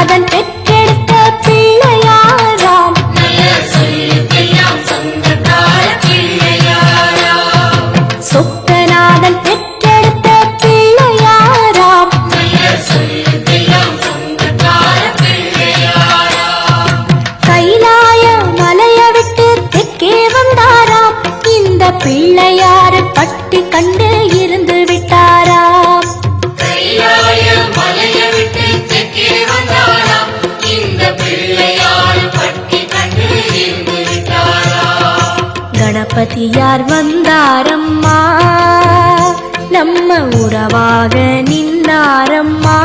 சொக்கநாதன் பெற்றெடுத்த பிள்ளையாராம். சொக்கநாதன் பெற்றெடுத்த பிள்ளையாராம். கைலாய மலைய விட்டு தெற்கே வந்தாராம். இந்த பிள்ளையார் பட்டி கண்டு இருந்து விட்டாராம். கணபதியார் வந்தாரம்மா, நம்ம உறவாக நின்னாரம்மா.